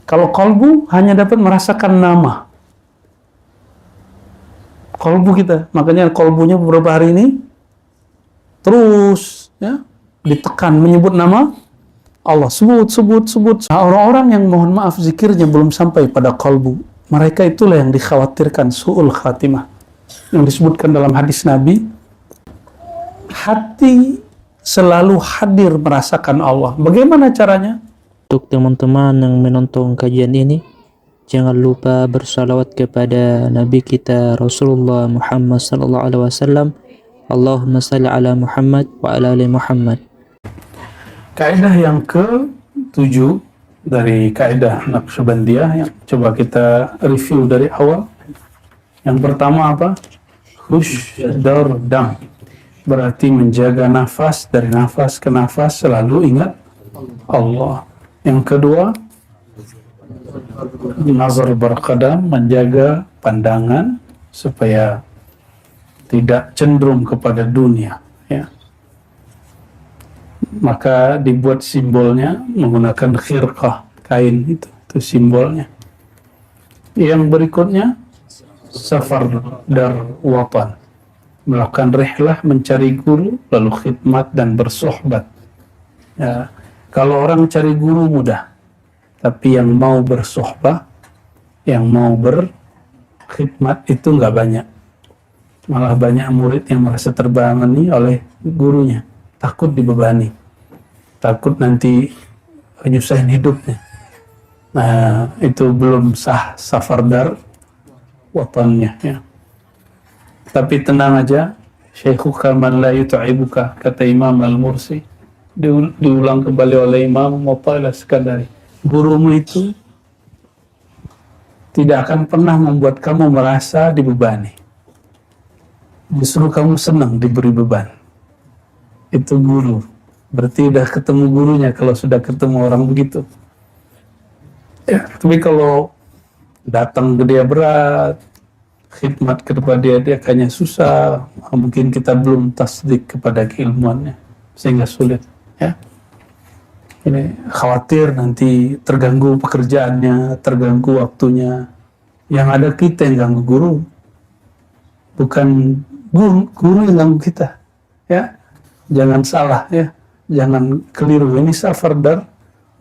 Kalau kolbu hanya dapat merasakan nama. Kolbu kita, makanya kolbunya beberapa hari ini terus ya ditekan menyebut nama Allah, sebut. Nah, orang-orang yang mohon maaf zikirnya belum sampai pada kolbu, mereka itulah yang dikhawatirkan su'ul khatimah. Yang disebutkan dalam hadis Nabi, hati selalu hadir merasakan Allah. Bagaimana caranya? Untuk teman-teman yang menonton kajian ini, jangan lupa bersalawat kepada Nabi kita Rasulullah Muhammad sallallahu alaihi wasallam. Allahumma salli ala Muhammad wa ala ali Muhammad. Kaidah yang ke-7 dari kaidah Naqsyabandiyah yang coba kita review dari awal. Yang pertama apa? Hushdar dam. Berarti menjaga nafas, dari nafas ke nafas selalu ingat Allah. Yang kedua, nazar berqadam, menjaga pandangan supaya tidak cenderung kepada dunia, ya. Maka dibuat simbolnya menggunakan khirqah, kain itu simbolnya. Yang berikutnya, safar dar watan, melakukan rihlah mencari guru, lalu khidmat dan bersohbat. Ya, kalau orang cari guru mudah, tapi yang mau bersohbah, yang mau berkhidmat itu nggak banyak. Malah banyak murid yang merasa terbebani oleh gurunya, takut dibebani, takut nanti nyusahin hidupnya. Nah, itu belum sah safardar watannya, ya. Tapi tenang aja, syaikhuka man la yut'ibuka, kata Imam Al-Mursi, diulang kembali oleh Imam Mu'tailah Sekandari. Gurumu itu tidak akan pernah membuat kamu merasa dibebani. Justru kamu senang diberi beban. Itu guru. Berarti udah ketemu gurunya kalau sudah ketemu orang begitu. Ya, tapi kalau datang ke dia berat, khidmat kepada dia kayaknya susah, mungkin kita belum tasdik kepada keilmuannya sehingga sulit, ya. Ini khawatir nanti terganggu pekerjaannya, terganggu waktunya. Yang ada kita yang ganggu guru, bukan guru yang ganggu kita, ya. Jangan salah, ya, jangan keliru. Ini safardar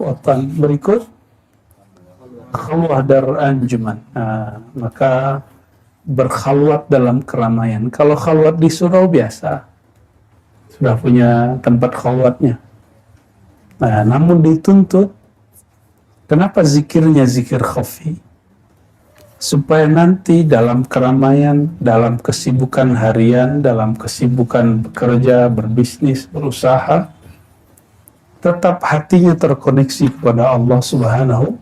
watan. Berikut khalwah dar anjuman. Nah, maka berkhalwat dalam keramaian. Kalau khalwat di surau biasa, sudah punya tempat khalwatnya. Nah, namun dituntut, kenapa zikirnya zikir khafi? Supaya nanti dalam keramaian, dalam kesibukan harian, dalam kesibukan bekerja, berbisnis, berusaha, tetap hatinya terkoneksi kepada Allah Subhanahu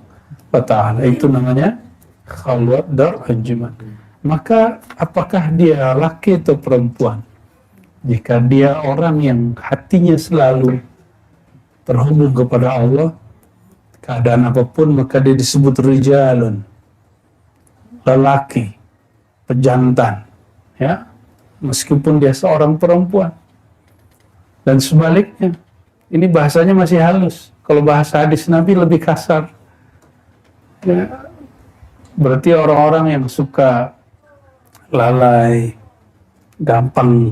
wa Ta'ala. Itu namanya khalwat dar anjuman. Maka apakah dia laki atau perempuan? Jika dia orang yang hatinya selalu terhubung kepada Allah, keadaan apapun, maka dia disebut rijalun, lelaki, pejantan, ya, meskipun dia seorang perempuan. Dan sebaliknya, ini bahasanya masih halus. Kalau bahasa hadis Nabi lebih kasar, ya, berarti orang-orang yang suka lalai, gampang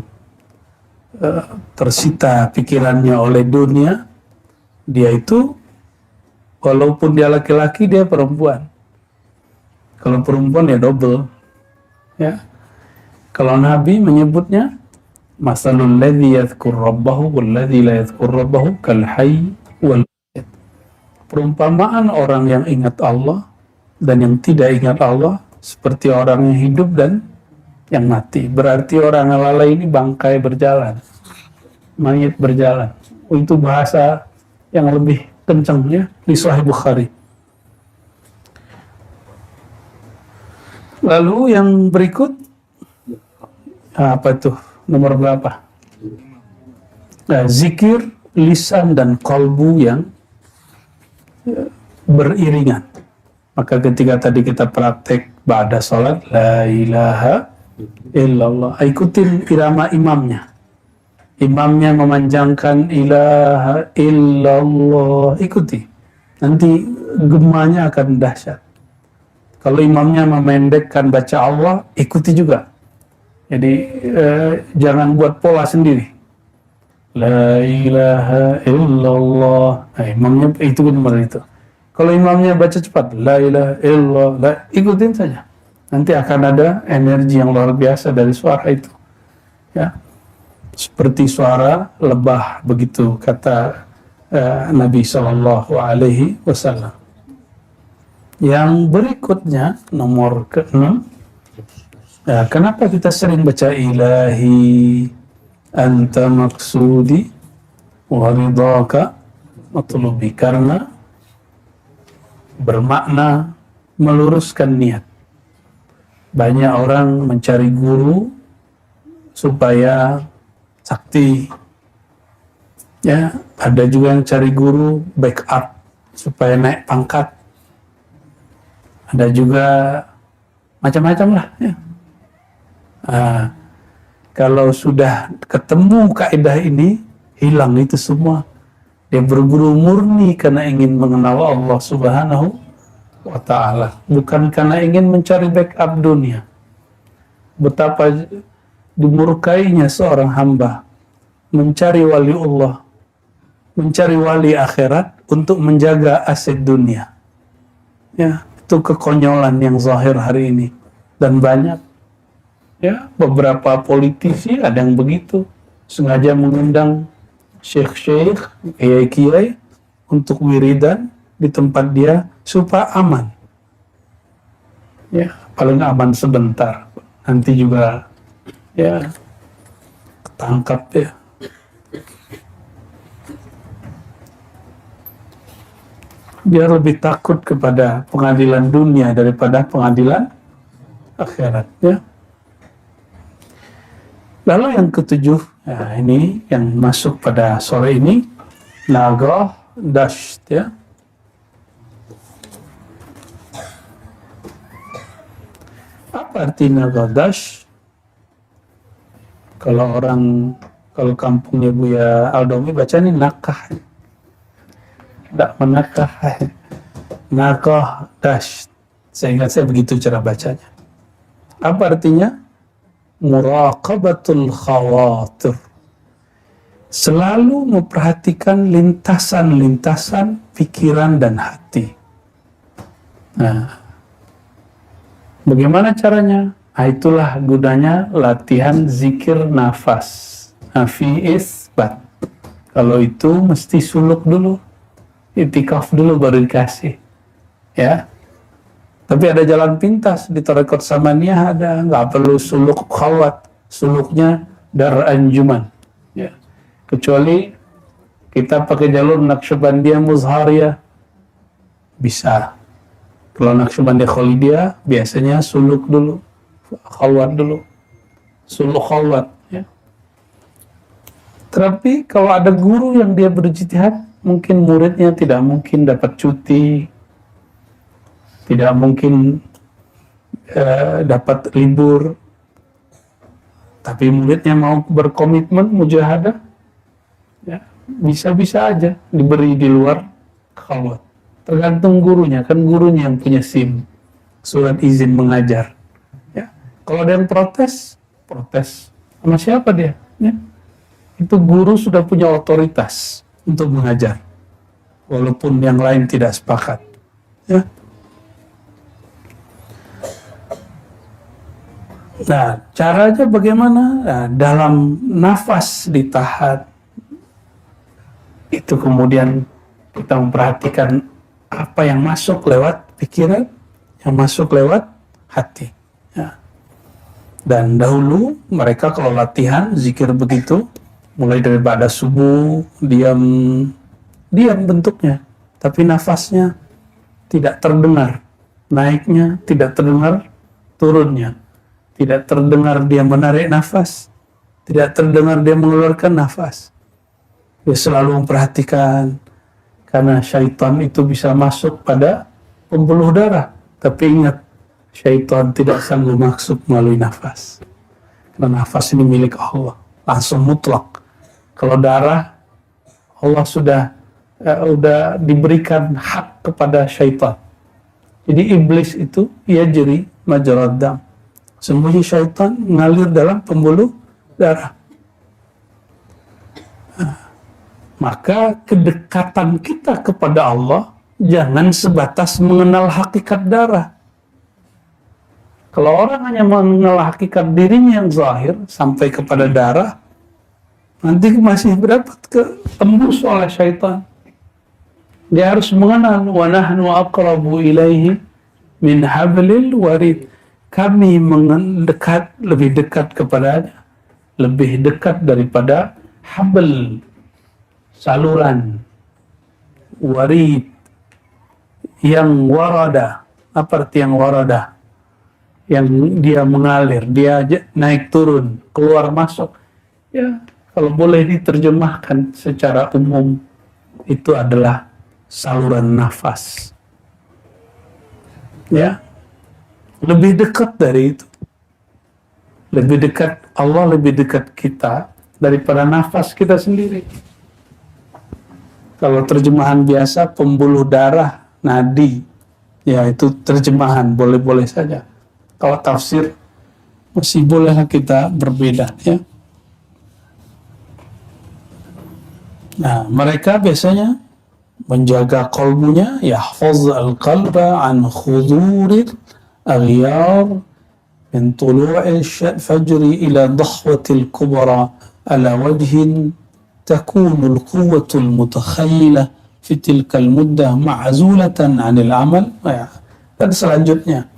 tersita pikirannya oleh dunia, dia itu walaupun dia laki-laki, dia perempuan. Kalau perempuan ya double, ya. Kalau Nabi menyebutnya masalul ladzi yadhkur rabbahu wal ladzi la yadhkur rabbahu kal hayy wal mayyit. Perumpamaan orang yang ingat Allah dan yang tidak ingat Allah seperti orang yang hidup dan yang mati. Berarti orang yang lalai ini bangkai berjalan, mayit berjalan. Itu bahasa yang lebih kencang, ya, di Sahih Bukhari. Lalu yang berikut, apa itu? Nomor berapa? Nah, zikir lisan dan kalbu yang beriringan. Maka ketika tadi kita praktek ba'da salat, la ilaha illallah, ikutin irama imamnya. Imamnya memanjangkan ilaha illallah, ikuti. nanti gemanya akan dahsyat. Kalau imamnya memendekkan baca Allah, ikuti juga. Jadi jangan buat pola sendiri. La ilaha illallah. Nah, imamnya itu benar itu. Kalau imamnya baca cepat, la ilaha illallah, ikutin saja. Nanti akan ada energi yang luar biasa dari suara itu. Ya, seperti suara lebah begitu kata Nabi Shallallahu Alaihi Wasallam. Yang berikutnya nomor ke-6. Ya, kenapa kita sering baca ilahi anta maksudi wa ridhaka matlubi? Karena bermakna meluruskan niat. Banyak orang mencari guru supaya sakti. Ya, ada juga yang cari guru backup supaya naik pangkat. Ada juga macam-macam lah. Ya. Kalau sudah ketemu kaidah ini, hilang itu semua. Dia berguru murni karena ingin mengenal Allah Subhanahu wa Ta'ala, bukan karena ingin mencari backup dunia. Betapa dimurkainya seorang hamba mencari wali Allah, mencari wali akhirat untuk menjaga aset dunia. Ya, itu kekonyolan yang zahir hari ini, dan banyak. Ya, beberapa politisi ada yang begitu, sengaja mengundang syekh-syekh, kiai-kiai untuk wiridan di tempat dia supaya aman. Ya, paling aman sebentar, nanti juga ya ketangkap ya. Biar lebih takut kepada pengadilan dunia daripada pengadilan akhirat. Ya. Lalu yang ketujuh, ya ini yang masuk pada sore ini, nagoh dasht ya. Apa arti nagoh dasht? Kalau kampungnya Buya Aldomi baca ini nakah. Tidak menakah. Nagoh dasht. Seingat saya begitu cara bacanya. Apa artinya? Muraqabatul khawatir. Selalu memperhatikan lintasan-lintasan pikiran dan hati. Nah, bagaimana caranya? Nah, itulah gunanya latihan zikir nafas. Nafi isbat. Kalau itu mesti suluk dulu, itikaf dulu baru dikasih. Ya. Tapi ada jalan pintas di Tarekat Samaniyah, ada, nggak perlu suluk khawat, suluknya dar anjuman. Ya. Kecuali kita pakai jalur Naqsyabandiyah Muzhariyah, bisa. Kalau Naqsyabandiyah Khalidiyah, biasanya suluk dulu, khawat dulu, suluk khawat. Ya. Tapi kalau ada guru yang dia berijtihad, mungkin muridnya tidak mungkin dapat cuti, tidak mungkin dapat libur, tapi muridnya mau berkomitmen mujahadah, ya, bisa-bisa aja diberi di luar khawat. Tergantung gurunya, kan gurunya yang punya SIM, surat izin mengajar. Ya. Kalau ada yang protes sama siapa dia? Ya. Itu guru sudah punya otoritas untuk mengajar, walaupun yang lain tidak sepakat. Ya. Nah, caranya bagaimana? Nah, dalam nafas ditahan, itu kemudian kita memperhatikan apa yang masuk lewat pikiran, yang masuk lewat hati. Ya. Dan dahulu mereka kalau latihan zikir begitu, mulai dari ba'da subuh, diam bentuknya, tapi nafasnya tidak terdengar, naiknya tidak terdengar, turunnya tidak terdengar, dia menarik nafas, tidak terdengar dia mengeluarkan nafas. Dia selalu memperhatikan, karena syaitan itu bisa masuk pada pembuluh darah. Tapi ingat, syaitan tidak sanggup masuk melalui nafas. Karena nafas ini milik Allah, langsung mutlak. Kalau darah, Allah sudah udah diberikan hak kepada syaitan. Jadi iblis itu yajri majrad dam. Sembunyi syaitan mengalir dalam pembuluh darah. Maka kedekatan kita kepada Allah jangan sebatas mengenal hakikat darah. Kalau orang hanya mengenal hakikat dirinya yang zahir sampai kepada darah, nanti masih berdapat tembus oleh syaitan. Dia harus mengenal wa nahnu aqrabu ilaihi min hablil warid. Kami mendekat, lebih dekat kepadanya, lebih dekat daripada habl, saluran warid, yang warada. Apa arti yang warada? Yang dia mengalir, dia naik turun, keluar masuk. Ya, kalau boleh diterjemahkan secara umum, itu adalah saluran nafas. Ya, lebih dekat dari itu. Lebih dekat Allah, lebih dekat kita daripada nafas kita sendiri. Kalau terjemahan biasa, pembuluh darah, nadi, ya itu terjemahan, boleh-boleh saja. Kalau tafsir, masih bolehlah kita berbeda, ya. Nah, mereka biasanya menjaga qalbunya, yahfaz al-qalba an khuduril aghyar min tulu'il fajri ila dhahwatil kubra ala wajhin takunul quwwatul mutakhayyilah fi tilkal muddah ma'zulatan 'anil amal. Dan selanjutnya,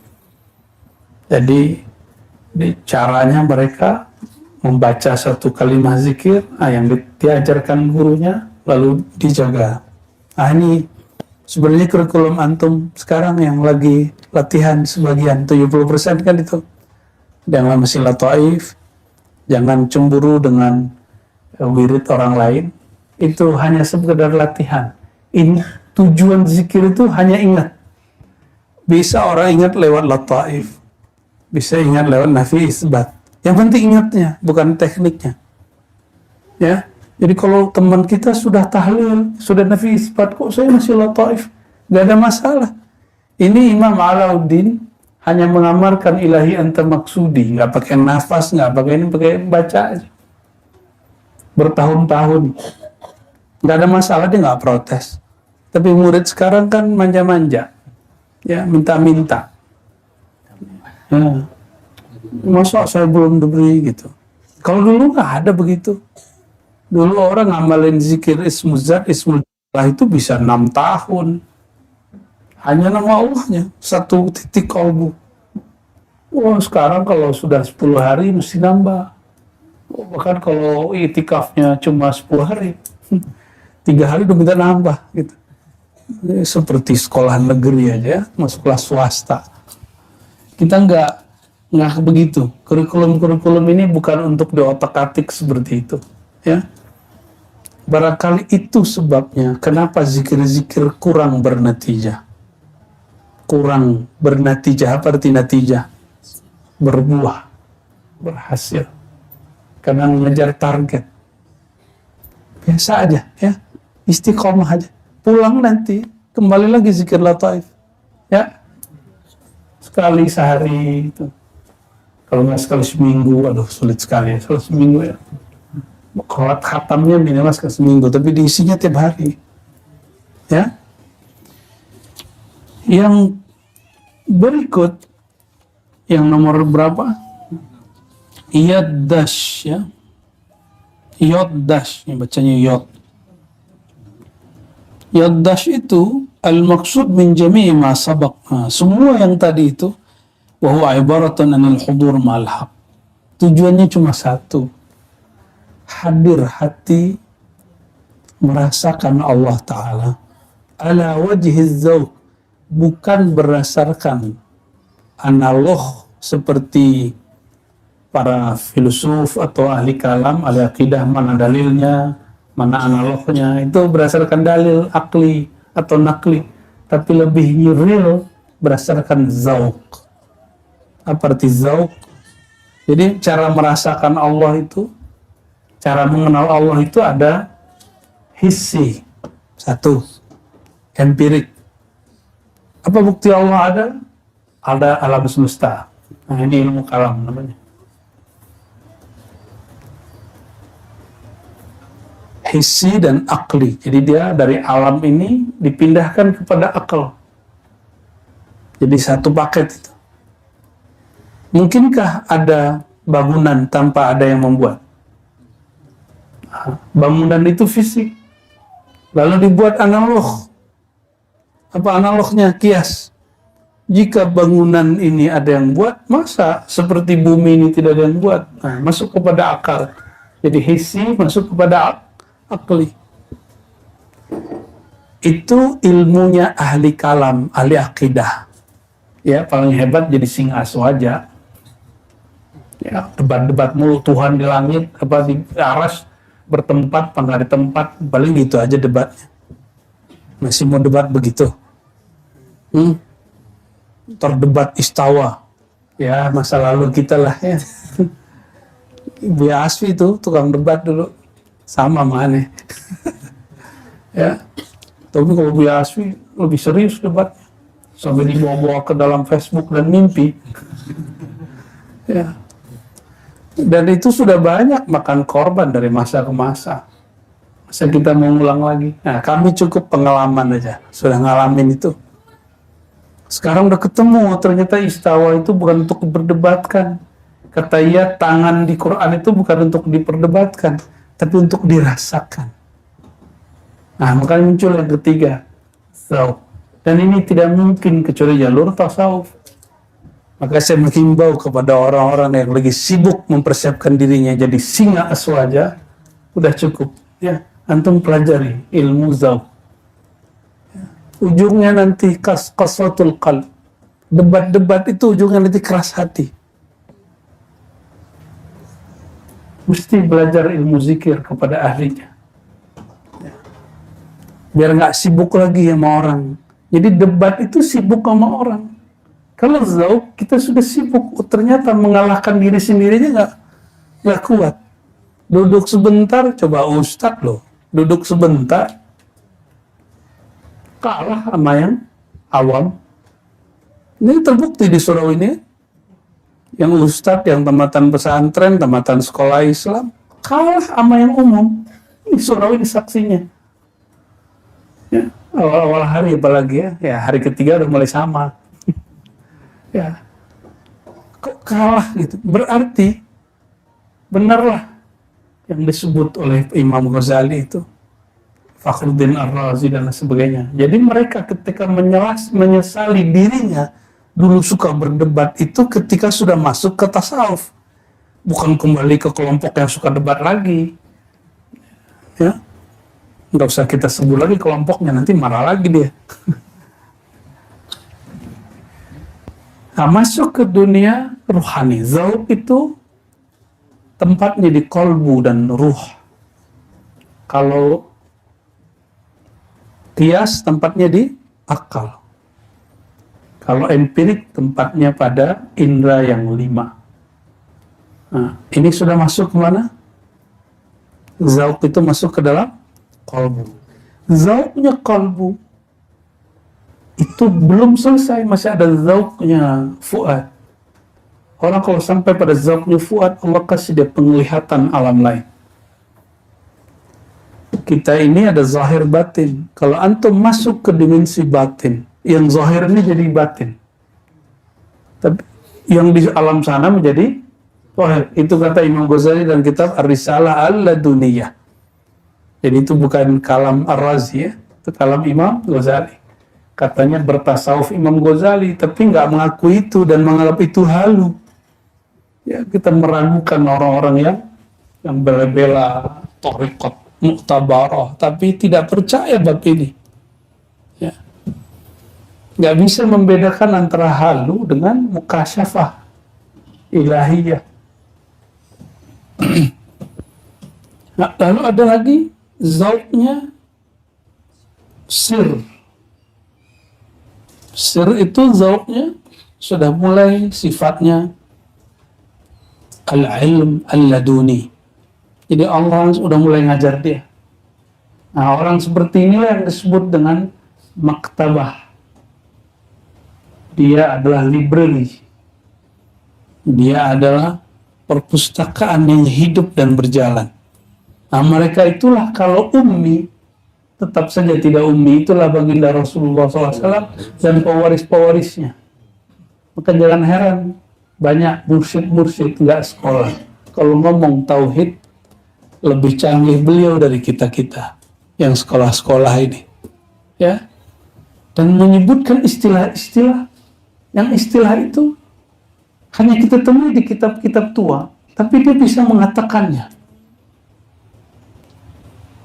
jadi caranya mereka membaca satu kalimat zikir yang diajarkan gurunya lalu dijaga. Ini sebenarnya kurikulum antum sekarang yang lagi latihan sebagian 70% kan itu. Jangan masih lataif, jangan cemburu dengan wirid orang lain. Itu hanya sekedar latihan. Ini tujuan zikir itu hanya ingat. Bisa orang ingat lewat lataif, bisa ingat lewat nafi isbat. Yang penting ingatnya, bukan tekniknya. Ya, jadi kalau teman kita sudah tahlil, sudah nafi isbat, kok saya masih lataif? Gak ada masalah. Ini Imam Alauddin hanya mengamarkan ilahi anta maksudi, nggak pakai nafas, nggak pakai ini, pakai baca aja. Bertahun-tahun, nggak ada masalah, dia nggak protes. Tapi murid sekarang kan manja-manja, ya minta-minta. Ya. Masa saya belum diberi gitu. Kalau dulu nggak ada begitu. Dulu orang ngamalin zikir ismul zat, ismul jallah itu bisa 6 tahun. Hanya nama Allahnya, satu titik qalbu. Oh, sekarang kalau sudah 10 hari mesti nambah. Oh, bahkan kalau itikafnya cuma 10 hari, 3 hari udah minta nambah gitu. Ini seperti sekolah negeri aja, masuk kelas swasta. Kita nggak begitu. Kurikulum ini bukan untuk diotak-atik seperti itu, ya. Barangkali itu sebabnya kenapa zikir-zikir kurang bernatijah. Kurang bernatijah, apa arti natijah? Berbuah, berhasil. Karena mengejar target. Biasa aja, ya. Istiqomah aja. Pulang nanti, kembali lagi zikir lataif. Ya. Sekali sehari itu. Kalau nggak sekali seminggu, aduh sulit sekali ya. Sekali seminggu ya. Kalau khatamnya minimal sekali seminggu, tapi diisinya tiap hari. Ya. Yang berikut, yang nomor berapa? Yaddash, ya. Yaddash, yang bacanya yod. Yaddash itu al-maksud min jami'i ma sabaq. Semua yang tadi itu wa huwa ibaratun anil hudur ma'al haq. Tujuannya cuma satu. Hadir hati merasakan Allah Ta'ala ala wajhi dzauq, bukan berdasarkan analog seperti para filsuf atau ahli kalam, ahli akidah, mana dalilnya, mana analognya. Itu berdasarkan dalil akli atau nakli, tapi lebih real berdasarkan zauq. Apa arti zauq? Jadi cara merasakan Allah itu, cara mengenal Allah itu ada hissi, Satu, empirik. Apa bukti Allah ada? Ada alam semesta. Nah, ini ilmu kalam namanya. Hissi dan akli. Jadi dia dari alam ini dipindahkan kepada akal. Jadi satu paket itu. Mungkinkah ada bangunan tanpa ada yang membuat? Nah, bangunan itu fisik. Lalu dibuat analog. Apa analognya? Kias. Jika bangunan ini ada yang buat, masa seperti bumi ini tidak ada yang buat? Nah, masuk kepada akal. Jadi hissi masuk kepada akli. Itu ilmunya ahli kalam, ahli akidah. Ya, paling hebat jadi singa aswaja. Ya, debat-debat mulu, Tuhan di langit, apa di aras, bertempat, apa nggak di tempat, paling gitu aja debatnya. Masih mau debat begitu? Terdebat istawa, ya masa lalu kita lah ya. Buya Asfi itu tukang debat dulu, sama mana ya. Tapi kalau Buya Asfi lebih serius debatnya, sampai dibawa-bawa ke dalam Facebook dan mimpi ya. Dan itu sudah banyak makan korban dari masa ke masa. Masa kita mau ngulang lagi? Nah, kami cukup pengalaman aja, sudah ngalamin itu. Sekarang udah ketemu, ternyata istawa itu bukan untuk diperdebatkan. Kata ia, tangan di Quran itu bukan untuk diperdebatkan, tapi untuk dirasakan. Nah, makanya muncul yang ketiga, tasawuf. Dan ini tidak mungkin kecuali jalur tasawuf. Maka saya menghimbau kepada orang-orang yang lagi sibuk mempersiapkan dirinya jadi singa aswaja, udah cukup. Ya, antum pelajari ilmu zawq. Ujungnya nanti qaswatul qalb. Debat-debat itu ujungnya nanti keras hati. Mesti belajar ilmu zikir kepada ahlinya. Biar nggak sibuk lagi sama orang. Jadi debat itu sibuk sama orang. Kalau zauq kita sudah sibuk, ternyata mengalahkan diri sendirinya nggak kuat. Duduk sebentar, coba ustadz loh. Duduk sebentar, kalah sama yang awam. Ini terbukti di surau ini. Yang ustadz, yang tamatan pesantren, tamatan sekolah Islam, kalah sama yang umum. Ini surau ini saksinya. Ya, awal-awal hari apalagi ya hari ketiga udah mulai sama. Ya, kok kalah gitu? Berarti benarlah yang disebut oleh Imam Ghazali itu, Fakhruddin Ar-Razi dan sebagainya. Jadi mereka ketika menyesali dirinya dulu suka berdebat itu ketika sudah masuk ke tasawuf, bukan kembali ke kelompok yang suka debat lagi. Ya, nggak usah kita sebut lagi kelompoknya, nanti marah lagi dia. Nah, masuk ke dunia ruhani, zauq itu tempatnya di kolbu dan ruh. Kalau kias tempatnya di akal. Kalau empirik tempatnya pada indera yang 5. Nah, ini sudah masuk ke mana? Zauq itu masuk ke dalam kolbu. Zauqnya kolbu itu belum selesai, masih ada zauqnya fuad. Orang kalau sampai pada zauqnya fuad, Allah kasih dia penglihatan alam lain. Kita ini ada zahir batin. Kalau antum masuk ke dimensi batin, yang zahir ini jadi batin. Tapi yang di alam sana menjadi zahir. Itu kata Imam Ghazali dalam kitab Ar-Risalah Al-Laduniyah. Jadi itu bukan kalam Ar-Razi ya, itu kalam Imam Ghazali. Katanya bertasawuf Imam Ghazali, tapi nggak mengakui itu dan menganggap itu halu. Ya, kita meragukan orang-orang yang bela-bela thariqat mu'tabarah, tapi tidak percaya bab ini. Ya. Nggak bisa membedakan antara halu dengan mukasyafah ilahiyah. Nah, lalu ada lagi zauqnya sir. Sir itu zauqnya sudah mulai sifatnya al-ilm al-laduni. Jadi Allah sudah mulai ngajar dia. Nah, orang seperti inilah yang disebut dengan maktabah. Dia adalah library. Dia adalah perpustakaan yang hidup dan berjalan. Nah, mereka itulah kalau ummi, tetap saja tidak ummi, itulah baginda Rasulullah SAW dan pewaris-pewarisnya. Maka jangan heran, banyak mursyid-mursyid nggak sekolah. Kalau ngomong tauhid, lebih canggih beliau dari kita-kita yang sekolah-sekolah ini. Ya, dan menyebutkan istilah-istilah yang istilah itu hanya kita temui di kitab-kitab tua, tapi dia bisa mengatakannya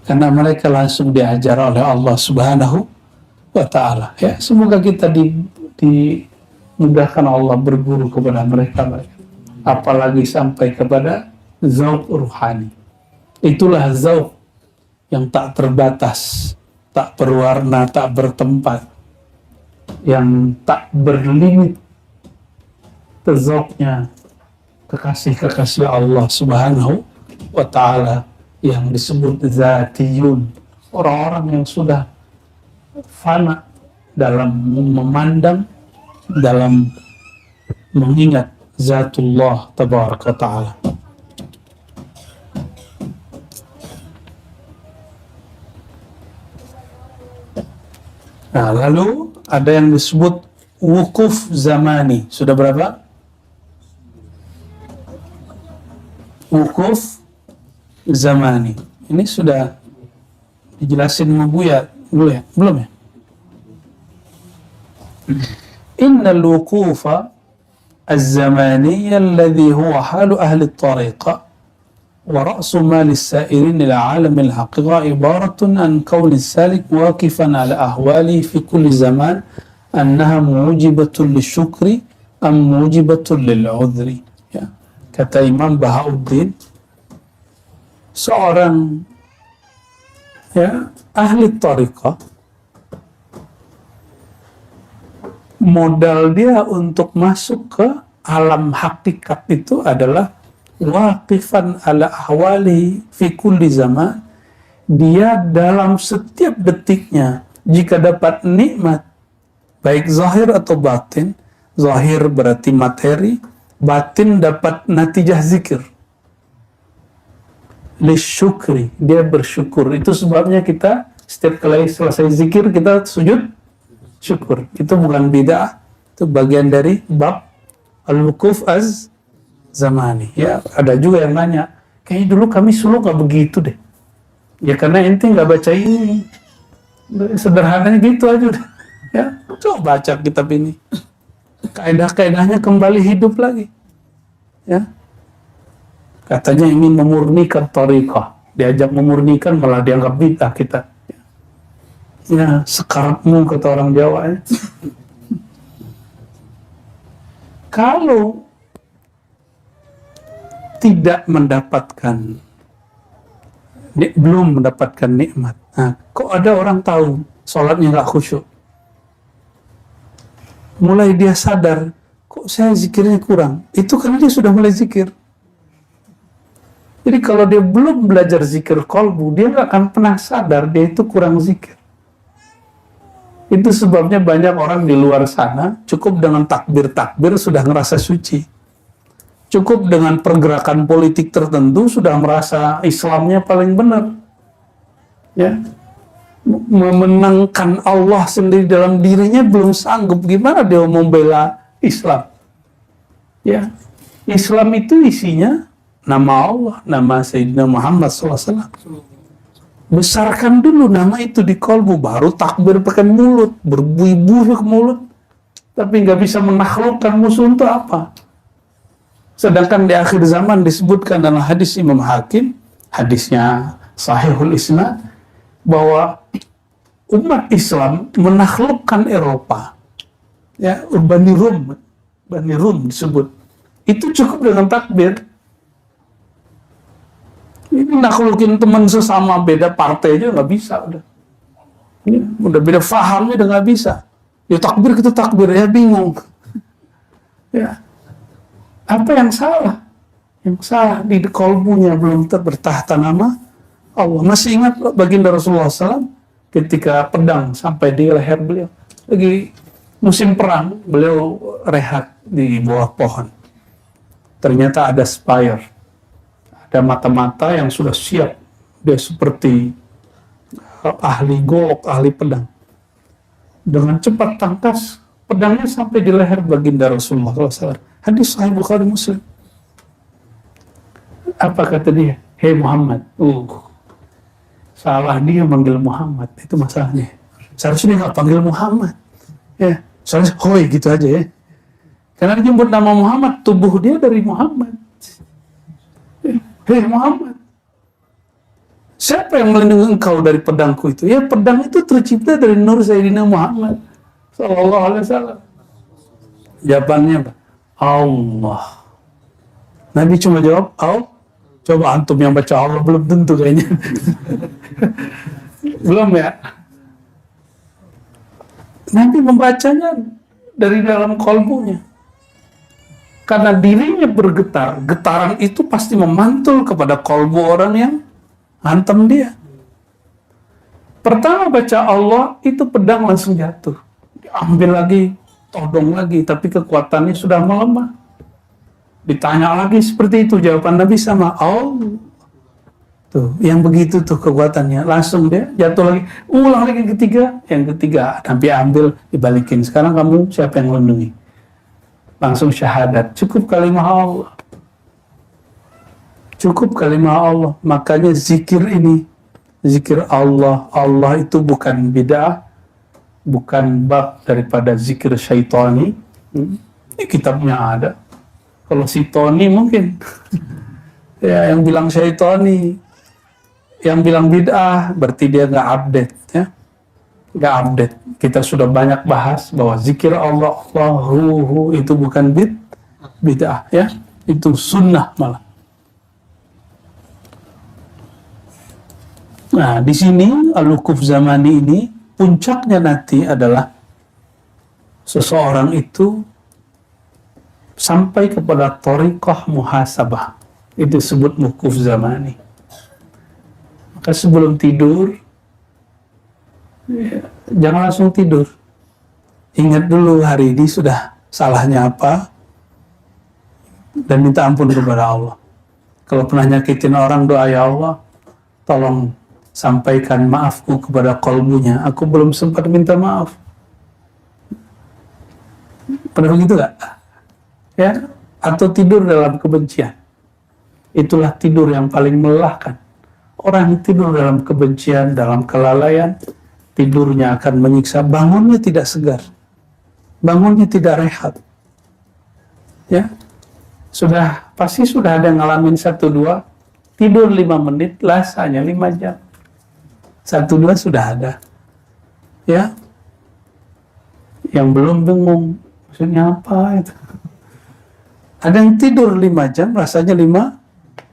karena mereka langsung diajar oleh Allah Subhanahu wa Ta'ala. Ya, semoga kita dimudahkan Allah berguru kepada mereka, apalagi sampai kepada zauq ruhani. Itulah zauq yang tak terbatas, tak berwarna, tak bertempat, yang tak berlimit. Zauqnya kekasih-kekasih Allah Subhanahu wa Ta'ala yang disebut zatiyun, orang-orang yang sudah fana dalam memandang, dalam mengingat zatullah tabaraka wa ta'ala. Nah, lalu ada yang disebut wukuf zamani. Sudah berapa? Wukuf zamani. Ini sudah dijelasin sama Buya dulu ya? Belum ya? Innal wukufa az-zamaniyya alladhi huwa halu ahli at-tariqa wa ra'su mali as-sa'irin ila 'alam al-haqiqa ibaratun an kauni as-salik waqifan ala ahwali fi kulli zaman annaha mujibatun lisyukri am mujibatun lil-'udhri. Ya. Kata Imam Bahauddin, seorang ahli tariqah, modal dia untuk masuk ke alam hakikat itu adalah waqifan ala ahwali fi kulli zaman. Dia dalam setiap detiknya, jika dapat nikmat, baik zahir atau batin, zahir berarti materi, batin dapat natijah zikir, lisyukri, dia bersyukur. Itu sebabnya kita setiap kali selesai zikir kita sujud syukur. Itu bukan bid'ah, itu bagian dari bab al-wukuf az-zamani. Ya, ada juga yang nanya, kayaknya dulu kami Solo nggak begitu deh. Ya karena ente nggak baca ini, sederhananya gitu aja udah. Ya, coba baca kitab ini, kaidah-kaidahnya kembali hidup lagi. Ya, katanya ingin memurnikan tariqah, diajak memurnikan malah dianggap bid'ah kita. Ya, sekarapmu kata orang Jawa ya. Kalau tidak mendapatkan, belum mendapatkan nikmat, nah, kok ada orang tahu sholatnya nggak khusyuk, mulai dia sadar, kok saya zikirnya kurang, itu karena dia sudah mulai zikir. Jadi kalau dia belum belajar zikir qalbu, dia nggak akan pernah sadar dia itu kurang zikir. Itu sebabnya banyak orang di luar sana cukup dengan takbir-takbir sudah ngerasa suci. Cukup dengan pergerakan politik tertentu sudah merasa Islamnya paling benar. Ya. Memenangkan Allah sendiri dalam dirinya belum sanggup, gimana dia mau membela Islam? Ya. Islam itu isinya nama Allah, nama Sayyidina Muhammad SAW. Besarkan dulu nama itu di kolbu, baru takbir pakai mulut, berbuih-buih ke mulut, tapi nggak bisa menaklukkan musuh untuk apa? Sedangkan di akhir zaman disebutkan dalam hadis Imam Hakim, hadisnya Sahihul Isnad, bahwa umat Islam menaklukkan Eropa, ya, Bani Rum disebut, itu cukup dengan takbir. Ini naklukin teman sesama beda partai aja nggak bisa, udah beda fahamnya udah nggak bisa. Ya takbir kita takbir ya bingung. Ya, apa yang salah? Yang salah di kolbunya belum bertahta nama Allah. Masih ingat baginda Rasulullah SAW ketika pedang sampai di leher beliau. Lagi musim perang, beliau rehat di bawah pohon. Ternyata ada spire, ada mata-mata yang sudah siap. Dia seperti ahli golok, ahli pedang. Dengan cepat tangkas, pedangnya sampai di leher baginda Rasulullah SAW. Hadis Sahih Bukhari Muslim. Apa kata dia? Hei Muhammad. Salah dia manggil Muhammad, itu masalahnya. Seharusnya dia nggak panggil Muhammad. Ya, soalnya hoi gitu aja ya. Karena dia nyebut nama Muhammad, tubuh dia dari Muhammad. Hei Muhammad. Siapa yang melindungi engkau dari pedangku itu? Ya, pedang itu tercipta dari nur Sayyidina Muhammad sallallahu alaihi wasallam. Jawabannya apa? Allah. Nabi cuma jawab, Allah. Coba antum yang baca Allah belum tentu kayaknya. Belum ya? Nabi membacanya dari dalam kolbunya. Karena dirinya bergetar, getaran itu pasti memantul kepada kolbu orang yang hantam dia. Pertama baca Allah, itu pedang langsung jatuh. Diambil lagi, todong lagi, tapi kekuatannya sudah melemah. Ditanya lagi seperti itu, jawaban Nabi sama Allah. Tuh, yang begitu tuh kekuatannya. Langsung dia jatuh lagi, ulang lagi yang ketiga, Nabi ambil, dibalikin. Sekarang kamu siapa yang melindungi? Langsung syahadat. Cukup kalimat Allah. Cukup kalimat Allah. Makanya zikir ini, zikir Allah. Allah itu bukan bid'ah, bukan bab daripada zikir syaitani. Ini kitabnya ada. Kalau si Tony mungkin ya yang bilang syaitani, yang bilang bid'ah berarti dia nggak update ya, nggak update. Kita sudah banyak bahas bahwa zikir Allah, Allahu itu bukan bid'ah ya, itu sunnah malah. Nah di sini al-wukuf zamani ini puncaknya nanti adalah seseorang itu sampai kepada thariqah muhasabah. Itu disebut wukuf zamani. Maka sebelum tidur ya, jangan langsung tidur. Ingat dulu hari ini sudah salahnya apa dan minta ampun kepada Allah. Kalau pernah nyakitin orang, doa, ya Allah tolong sampaikan maafku kepada kolbunya, aku belum sempat minta maaf. Pernah begitu gak? Ya, atau tidur dalam kebencian. Itulah tidur yang paling melelahkan. Orang yang tidur dalam kebencian, dalam kelalaian, tidurnya akan menyiksa, bangunnya tidak segar, bangunnya tidak rehat. Ya, pasti sudah ada yang ngalamin 1-2, tidur 5 menit, lasanya 5 jam. 1-2 sudah ada. Ya, yang belum bingung, maksudnya apa itu? Ada yang tidur 5 jam, rasanya 5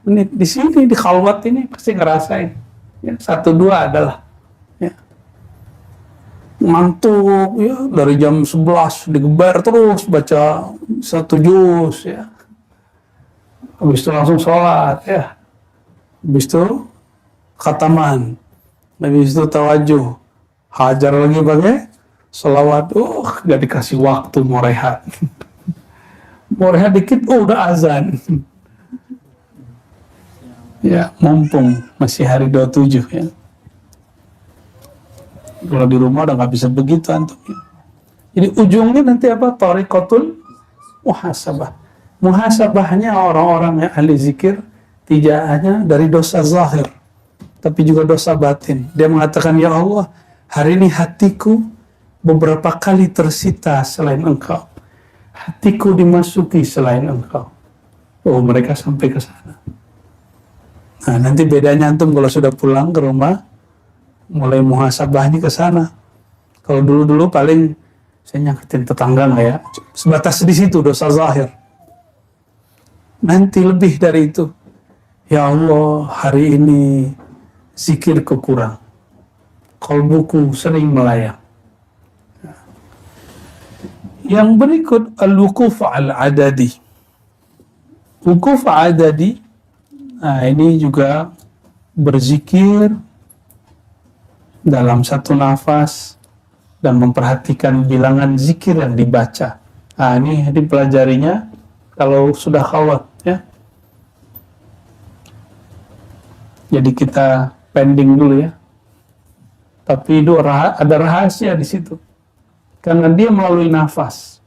menit. Di sini, di khalwat ini pasti ngerasain. Ya, 1-2 adalah. Ya. Ngantuk, ya, dari jam 11 digeber terus, baca 1 juz, ya. Habis itu langsung sholat, ya. Habis itu khataman. Habis itu tawajuh. Hajar lagi pakai sholawat. Gak dikasih waktu mau rehat. Mau rehat dikit, udah azan. Ya, mumpung masih hari 27 ya. Kalau di rumah udah nggak bisa begitu antum. Jadi ujungnya nanti apa? Thariqatul muhasabah. Muhasabahnya orang-orang yang ahli zikir tidak hanya dari dosa zahir, tapi juga dosa batin. Dia mengatakan, ya Allah, hari ini hatiku beberapa kali tersita selain Engkau. Hatiku dimasuki selain Engkau. Oh, mereka sampai ke sana. Nah, nanti bedanya antum kalau sudah pulang ke rumah, mulai muhasabahnya ke sana. Kalau dulu-dulu paling saya nyakitin tetangga nggak ya? Sebatas di situ dosa zahir. Nanti lebih dari itu. Ya Allah, hari ini zikir kurang. Qalbuku sering melayang. Yang berikut al-wukuf al-adadi. Wukuf adadi, nah ini juga berzikir dalam satu nafas dan memperhatikan bilangan zikir yang dibaca. Nah, ini dipelajarinya kalau sudah khalwat ya. Jadi kita pending dulu ya. Tapi itu ada rahasia di situ. Karena dia melalui nafas.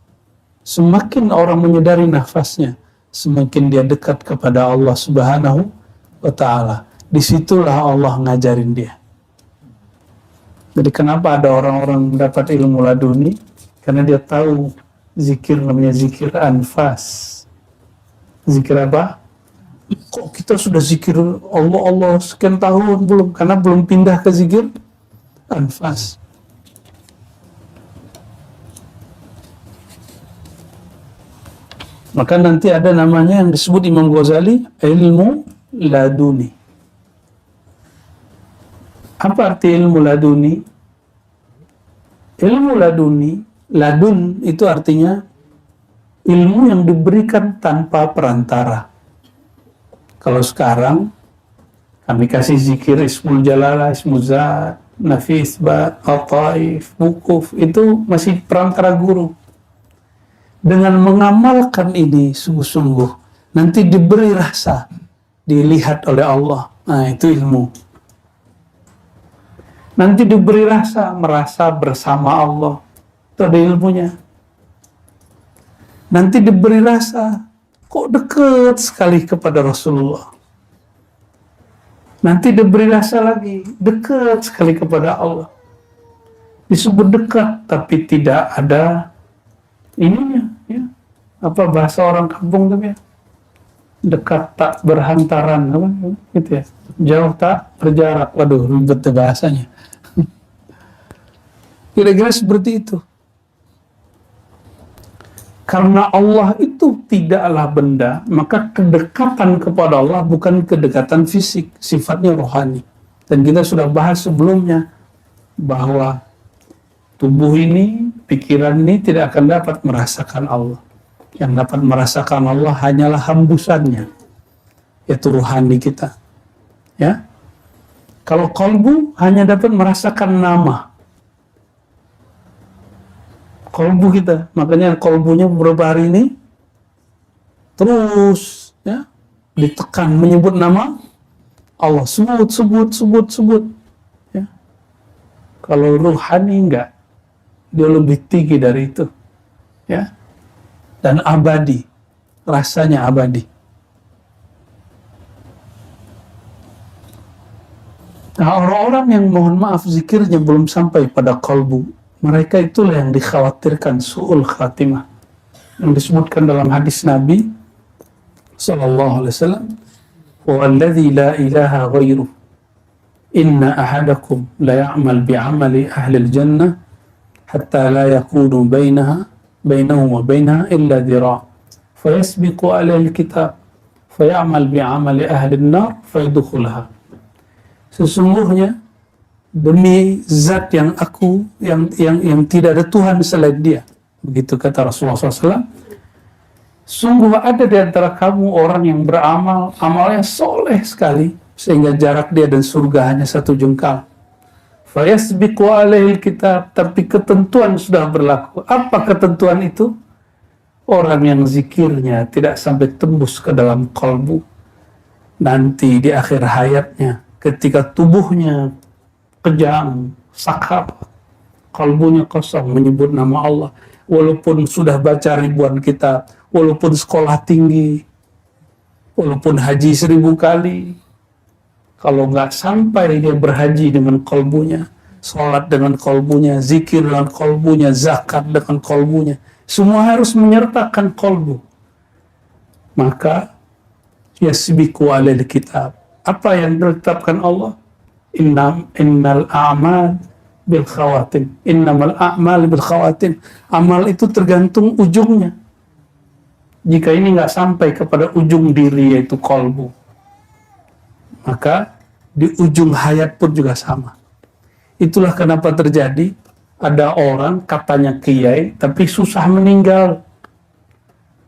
Semakin orang menyadari nafasnya, semakin dia dekat kepada Allah Subhanahu wa Ta'ala. Disitulah Allah ngajarin dia. Jadi kenapa ada orang-orang mendapat ilmu laduni? Karena dia tahu zikir namanya zikir anfas. Zikir apa? Kok kita sudah zikir Allah sekian tahun belum? Karena belum pindah ke zikir anfas. Maka nanti ada namanya yang disebut Imam Ghazali ilmu laduni. Apa arti ilmu laduni? Ilmu laduni, ladun itu artinya ilmu yang diberikan tanpa perantara. Kalau sekarang kami kasih zikir Ismul Jalalah, Ismul Zat, Nafis, Al-Taif, Wukuf, itu masih perantara guru. Dengan mengamalkan ini sungguh-sungguh, nanti diberi rasa, dilihat oleh Allah. Nah, itu ilmu. Nanti diberi rasa, merasa bersama Allah. Itu ada ilmunya. Nanti diberi rasa, kok dekat sekali kepada Rasulullah. Nanti diberi rasa lagi, dekat sekali kepada Allah. Disebut dekat, tapi tidak ada ininya, ya. Apa bahasa orang kampung tapi ya? Dekat tak berhantaran, apa gitu ya? Jauh tak berjarak. Waduh, ribet bahasanya. Kira-kira seperti itu. Karena Allah itu tidaklah benda, maka kedekatan kepada Allah bukan kedekatan fisik, sifatnya rohani. Dan kita sudah bahas sebelumnya bahwa tubuh ini, pikiran ini tidak akan dapat merasakan Allah. Yang dapat merasakan Allah hanyalah hembusannya, yaitu rohani kita. Ya, kalau qalbu hanya dapat merasakan nama. Kolbu kita, makanya kolbunya beberapa hari ini terus ya ditekan menyebut nama Allah, sebut ya. Kalau ruhani enggak, dia lebih tinggi dari itu ya, dan abadi, rasanya abadi. Nah, orang-orang yang mohon maaf zikirnya belum sampai pada kolbu, mereka itulah yang dikhawatirkan su'ul khatimah, yang disebutkan dalam hadis Nabi sallallahu alaihi wasallam, "Walladzi la ilaha ghairuh, inna ahadakum la ya'mal bi'amali ahli al-jannah hatta la yakunu bainahu wa bainaha illa dhira' fayasbiqu alaihi al-kitab fay'amal bi'amali ahli an-nar fayadkhulaha." Sesungguhnya demi zat yang tidak ada Tuhan selain Dia, begitu kata Rasulullah SAW, sungguh ada di antara kamu orang yang beramal, amalnya soleh sekali, sehingga jarak dia dan surga hanya satu jengkal. Fayasbiqu alaihil kitab, tapi ketentuan sudah berlaku. Apa ketentuan itu? Orang yang zikirnya tidak sampai tembus ke dalam kalbu, nanti di akhir hayatnya, ketika tubuhnya kejang, sakar, kalbunya kosong menyebut nama Allah, walaupun sudah baca ribuan kitab, walaupun sekolah tinggi, walaupun haji 1000 kali, kalau nggak sampai dia berhaji dengan kalbunya, sholat dengan kalbunya, zikir dengan kalbunya, zakat dengan kalbunya, semua harus menyertakan kalbu, maka yasbiqu alail kitab. Apa yang ditetapkan Allah? Innal a'mal bil khawatim. Innamal a'mal bil khawatim. Amal itu tergantung ujungnya. Jika ini nggak sampai kepada ujung diri, yaitu kolbu, maka di ujung hayat pun juga sama. Itulah kenapa terjadi ada orang katanya kiai tapi susah meninggal.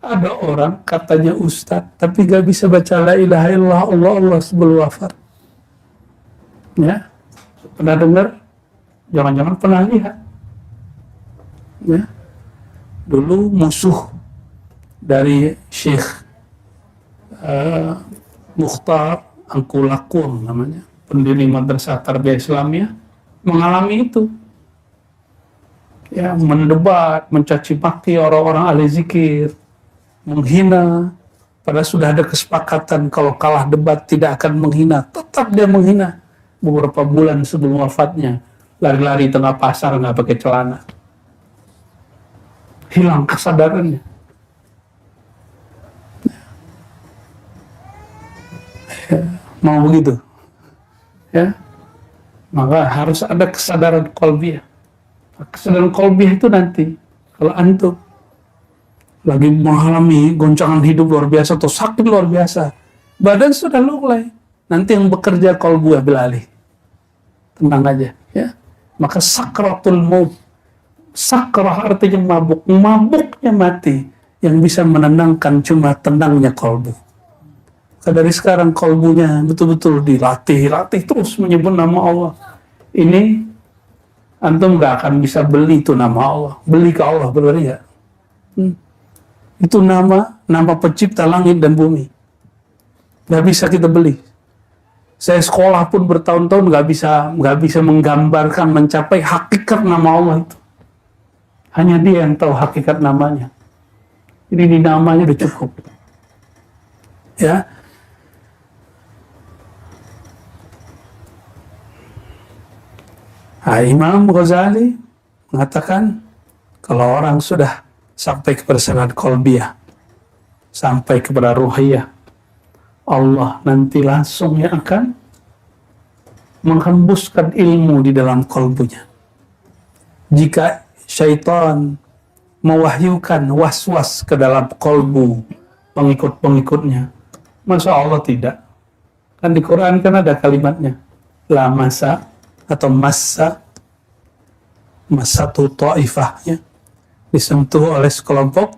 Ada orang katanya ustadz tapi gak bisa baca la ilaha illallah Allah sebelum wafat. Ya, pernah dengar? Jangan-jangan pernah lihat. Ya, dulu musuh dari Syekh Mukhtar Angkulakun namanya, pendiri Madrasah Tarbiyah Islamiyah, mengalami itu. Ya, mendebat, mencaci maki orang-orang ahli zikir, menghina. Padahal sudah ada kesepakatan kalau kalah debat tidak akan menghina, tetap dia menghina. Beberapa bulan sebelum wafatnya, lari-lari tengah pasar nggak pakai celana, hilang kesadarannya. Ya, mau begitu, ya, maka harus ada kesadaran qalbiyah. Kesadaran qalbiyah itu nanti kalau antum lagi mengalami goncangan hidup luar biasa atau sakit luar biasa, badan sudah lulai, nanti yang bekerja qalbu bil alih, tenang aja, ya. Maka sakratul maut, sakrah artinya mabuk, mabuknya mati, yang bisa menenangkan cuma tenangnya qalbu. Dari sekarang qalbunya betul-betul dilatih terus menyebut nama Allah. Ini antum nggak akan bisa beli itu nama Allah, beli ke Allah berarti ya. Itu nama pencipta langit dan bumi, nggak bisa kita beli. Saya sekolah pun bertahun-tahun nggak bisa menggambarkan, mencapai hakikat nama Allah itu. Hanya Dia yang tahu hakikat namanya. Ini namanya udah cukup. Ya. Nah, Imam Ghazali mengatakan kalau orang sudah sampai kepada sanad qalbiyah, sampai kepada ruhiyah, Allah nanti langsung yang akan menghembuskan ilmu di dalam kalbunya. Jika syaitan mewahyukan was-was ke dalam kalbu pengikut-pengikutnya, masa Allah tidak? Kan di Quran kan ada kalimatnya, la masa atau masa satu ta'ifah, ya, disentuh oleh sekelompok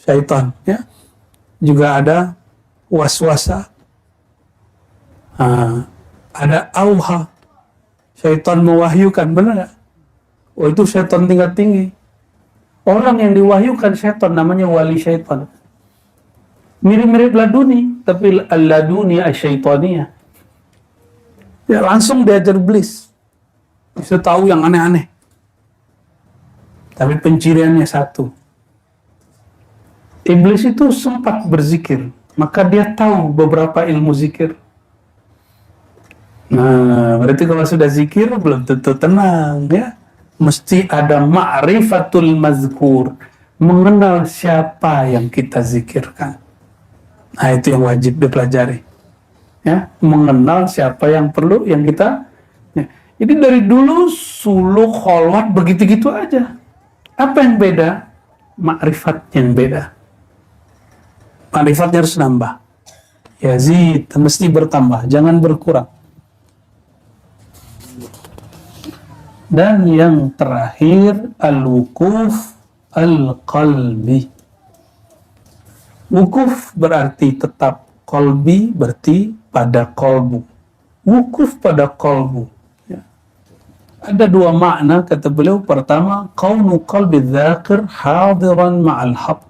syaitan, ya. Juga ada waswasa, ada auha, syaitan mewahyukan, benar nggak? Oh, itu syaitan tingkat tinggi. Orang yang diwahyukan syaitan namanya wali syaitan. Mirip-mirip laduni, tapi al-laduni asy-syaitaniyah. Ya, langsung diajar iblis. Bisa tahu yang aneh-aneh. Tapi penciriannya satu. Iblis itu sempat berzikir, maka dia tahu beberapa ilmu zikir. Nah, berarti kalau sudah zikir belum tentu tenang, ya. Mesti ada ma'rifatul mazkur, mengenal siapa yang kita zikirkan. Nah, itu yang wajib dipelajari. Ya, mengenal siapa yang perlu yang kita, ya. Jadi dari dulu suluk kholwat begitu-gitu aja. Apa yang beda? Ma'rifat yang beda. Ma'rifatnya harus nambah. Yazid, mesti bertambah, jangan berkurang. Dan yang terakhir, al-wukuf al-qalbi. Wukuf berarti tetap, qalbi berarti pada qalbu. Wukuf pada qalbu. Ya. Ada dua makna kata beliau. Pertama, kaunu qalbi dzakir hadiran ma'al haq.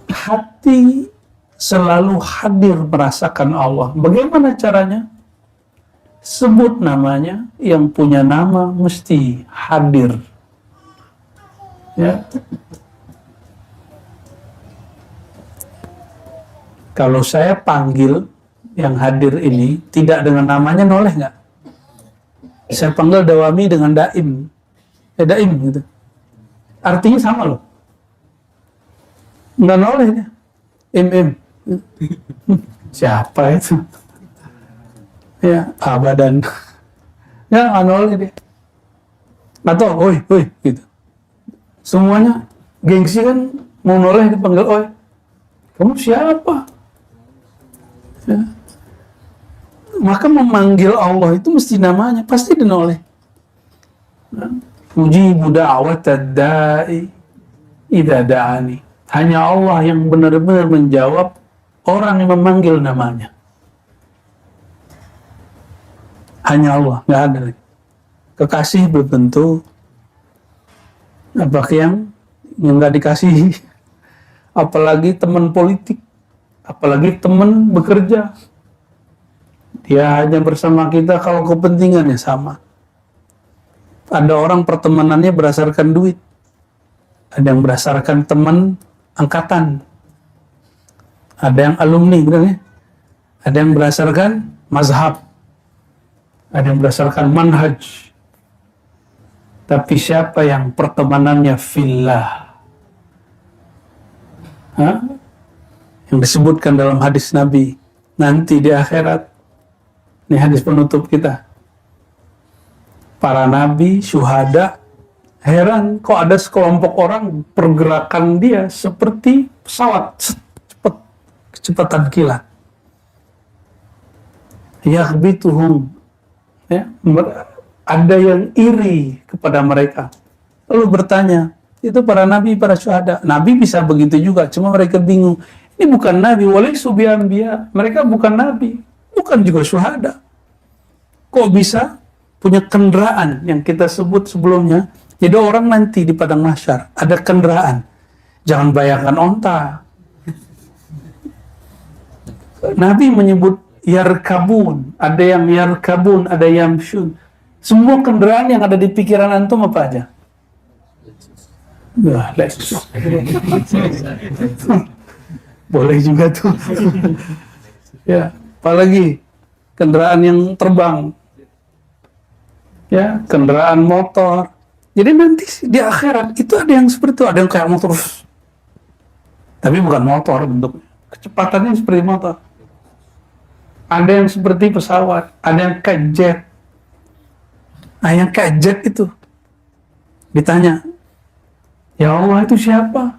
Hati selalu hadir merasakan Allah. Bagaimana caranya? Sebut namanya, yang punya nama mesti hadir. Ya. Kalau saya panggil yang hadir ini tidak dengan namanya, noleh nggak? Saya panggil Dawami dengan Daim, Daim gitu. Artinya sama loh. Nggak noleh dia. Im. Siapa itu? Ya, abadan. Ya, nggak noleh dia. Atau, oi, gitu. Semuanya gengsi kan, mau noleh dipanggil oi. Kamu siapa? Ya. Maka memanggil Allah itu mesti namanya, pasti dinoleh. Mujibu da'watad da'i idza da'ani. Hanya Allah yang benar-benar menjawab orang yang memanggil namanya. hanya Allah, nggak ada lagi. Kekasih belum tentu, apalagi yang nggak dikasihi, apalagi teman politik, apalagi teman bekerja. Dia hanya bersama kita kalau kepentingannya sama. Ada orang pertemanannya berdasarkan duit, ada yang berdasarkan teman angkatan, ada yang alumni, benar ya? Ada yang berdasarkan mazhab, ada yang berdasarkan manhaj. Tapi siapa yang pertemanannya fillah, yang disebutkan dalam hadis Nabi nanti di akhirat, ini hadis penutup kita, para nabi, syuhada, heran kok ada sekelompok orang pergerakan dia seperti pesawat, kecepatan kilat. Yaghbituhum, ya, ada yang iri kepada mereka. Lalu bertanya, itu para nabi, para syuhada. Nabi bisa begitu juga, cuma mereka bingung. Ini bukan nabi, walaysu bi'anbiya. Mereka bukan nabi, bukan juga syuhada. Kok bisa punya kendaraan yang kita sebut sebelumnya? Jadi orang nanti di padang mahsyar ada kendaraan. Jangan bayangkan onta. Nabi menyebut yarkabun, ada yang yarkabun, ada yang yamshun. Semua kendaraan yang ada di pikiran antum apa aja? Nah, boleh juga tuh. Ya, apalagi kendaraan yang terbang. Ya, kendaraan motor. Jadi nanti di akhirat itu ada yang seperti itu, ada yang kayak motor. Tapi bukan motor bentuknya. Kecepatannya seperti motor. Ada yang seperti pesawat, ada yang kayak jet. Nah, yang kayak jet itu ditanya, ya Allah itu siapa?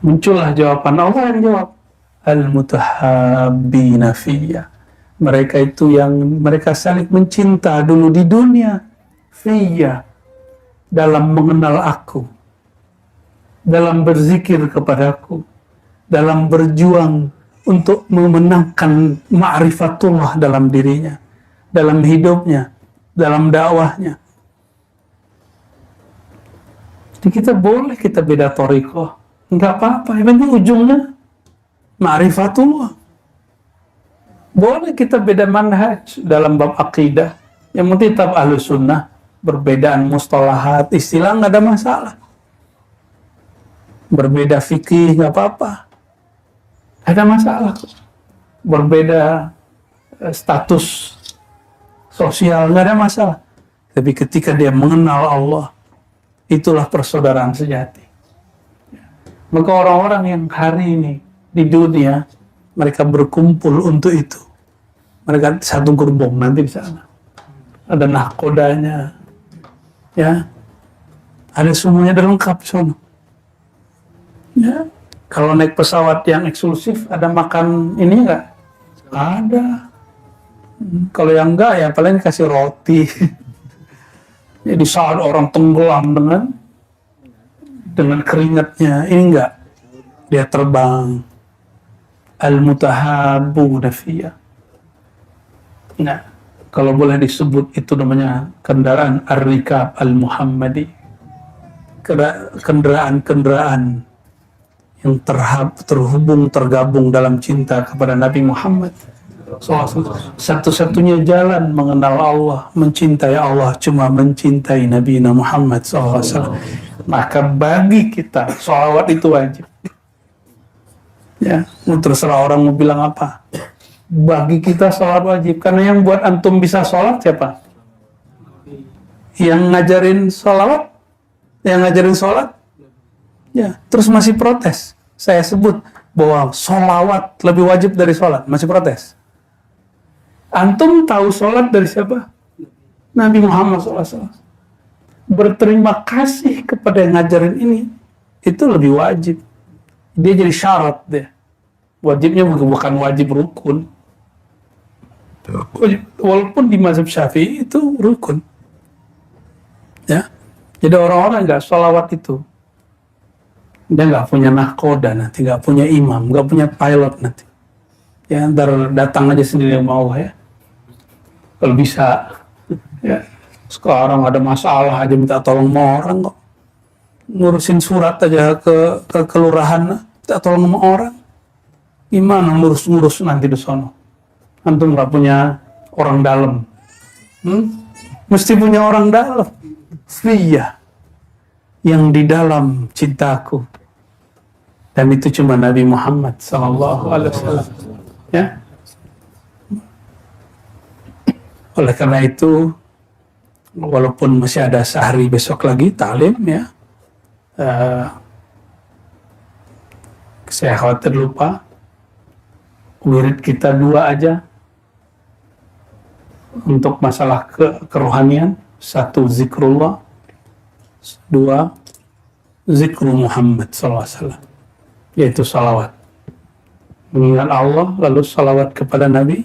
Muncullah jawaban, Allah yang jawab, al-mutahabbina fiyya. Mereka itu yang mereka saling mencinta dulu di dunia, fiyya, dalam mengenal aku, dalam berzikir kepadaku, dalam berjuang untuk memenangkan ma'rifatullah dalam dirinya, dalam hidupnya, dalam dakwahnya. Jadi kita boleh kita beda thariqah, nggak apa-apa, yang penting ujungnya ma'rifatullah. Boleh kita beda manhaj dalam bab akidah, yang penting tetap ahlus sunnah. Berbedaan mustalahat, istilah nggak ada masalah. Berbeda fikih nggak apa-apa, ada masalah. Berbeda status sosial nggak ada masalah. Tapi ketika dia mengenal Allah, itulah persaudaraan sejati. Maka orang-orang yang hari ini di dunia mereka berkumpul untuk itu. Mereka satu gerbong nanti di sana. Ada nahkodanya, ya, ada semuanya, ada lengkap sono. Ya, kalau naik pesawat yang eksklusif ada makan ini enggak? Ada. Kalau yang enggak ya paling kasih roti. Jadi saat orang tenggelam dengan keringatnya, ini enggak, dia terbang. Al-mutahabbu nafiyah. Nah, kalau boleh disebut itu namanya kendaraan ar-rikab al-muhammadi. Kendaraan-kendaraan yang terhubung, tergabung dalam cinta kepada Nabi Muhammad. Satu-satunya jalan mengenal Allah, mencintai Allah, cuma mencintai Nabi Muhammad SAW. Maka bagi kita, sholawat itu wajib. Ya, terserah orang mau bilang apa. Bagi kita sholat wajib, karena yang buat antum bisa sholat siapa? Yang ngajarin sholawat, yang ngajarin sholat, ya, terus masih protes. Saya sebut bahwa sholawat lebih wajib dari sholat, masih protes. Antum tahu sholat dari siapa? Nabi Muhammad SAW. Berterima kasih kepada yang ngajarin ini, itu lebih wajib. Dia jadi syarat deh. Wajibnya bukan wajib rukun. Walaupun di mazhab Syafi'i itu rukun. Ya. Jadi orang-orang nggak sholawat itu, dia nggak punya nahkoda nanti, nggak punya imam, nggak punya pilot nanti. Ya, ntar datang aja sendiri sama Allah ya. kalau bisa. Ya. Sekarang ada masalah aja minta tolong sama orang kok. Ngurusin surat aja ke kelurahan, minta tolong sama orang. Gimana ngurus nanti di sono? Antum nggak punya orang dalam. Mesti punya orang dalam. Fiyah. Yang di dalam cintaku. Dan itu cuma Nabi Muhammad SAW. Ya. Oleh karena itu, walaupun masih ada sehari besok lagi taklim ya, saya khawatir lupa. Wirid kita 2 aja untuk masalah kerohanian. 1 zikrullah, 2 zikru Muhammad SAW, yaitu salawat. Mengingat Allah, lalu salawat kepada Nabi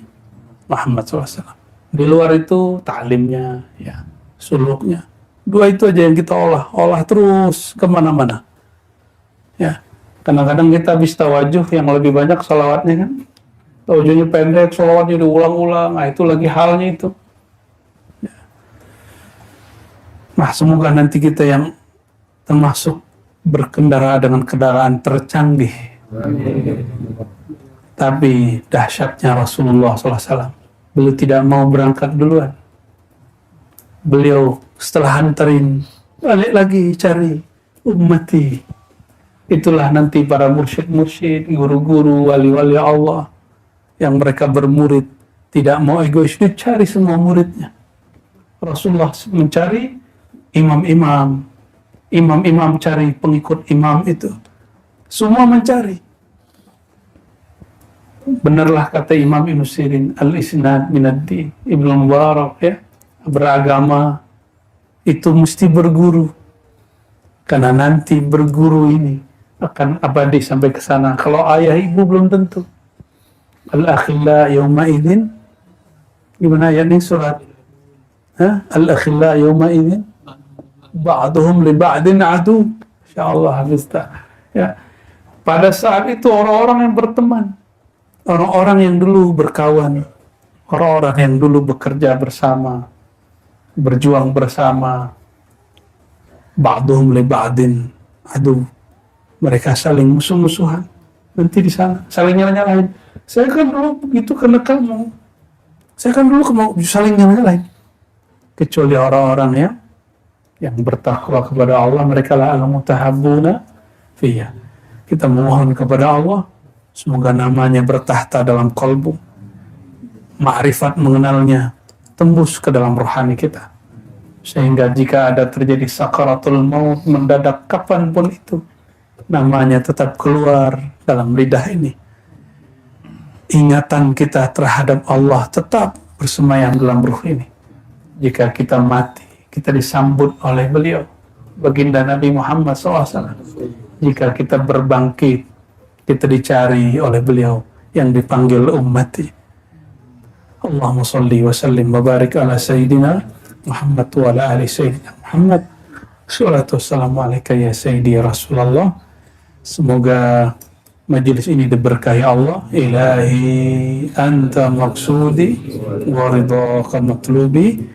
Muhammad SAW. Di luar itu taklimnya, ya, suluknya. 2 itu aja yang kita olah terus kemana-mana. Ya, kadang-kadang kita habis tawajuh yang lebih banyak salawatnya kan. Tawajuhnya pendek, salawatnya diulang-ulang. Nah, itu lagi halnya itu. Ya. Nah, semoga nanti kita yang termasuk berkendara dengan kendaraan tercanggih. Tapi dahsyatnya Rasulullah SAW. Beliau tidak mau berangkat duluan. Beliau setelah hantarin, balik lagi cari ummati. Itulah nanti para mursyid-mursyid, guru-guru, wali-wali Allah yang mereka bermurid, tidak mau egois, dia cari semua muridnya. Rasulullah mencari imam-imam, imam-imam cari pengikut imam itu. Semua mencari. Benarlah kata Imam Ibnu Sirin, al-isnad minad-din, Ibnu Mubarak, ya, beragama itu mesti berguru, karena nanti berguru ini akan abadi sampai ke sana. Kalau ayah ibu belum tentu. Al-akhilla yawma idzin, gimana ayat ini surat? Al-akhilla yawma idzin ba'duhum li ba'din adu. Insyaallah hafizta. Ya. Pada saat itu orang-orang yang berteman, orang-orang yang dulu berkawan, orang-orang yang dulu bekerja bersama, berjuang bersama, ba'duhum li ba'din adu. Mereka saling musuh-musuhan. Nanti di sana saling nyala-nyalain. Saya kan dulu begitu karena kamu. Saya kan dulu mau saling nyala-nyalain. Kecuali orang-orang yang bertakwa kepada Allah, mereka lah al-mutahabbuna fiyya. Kita memohon kepada Allah semoga namanya bertahta dalam kalbu, ma'rifat mengenalnya tembus ke dalam rohani kita, sehingga jika ada terjadi sakaratul maut mendadak kapanpun itu, namanya tetap keluar dalam lidah ini. Ingatan kita terhadap Allah tetap bersemayam dalam ruh ini. Jika kita mati, kita disambut oleh beliau, baginda Nabi Muhammad SAW. Jika kita berbangkit, kita dicari oleh beliau yang dipanggil ummati. Allahumma salli wa sallim wa barik ala sayyidina Muhammad wa ala ali sayyidina Muhammad. Salatu wassalamu alaika ya sayyidi Rasulullah. Semoga majelis ini diberkahi Allah. Ilahi anta maqsudi wa ridhaka matlubi.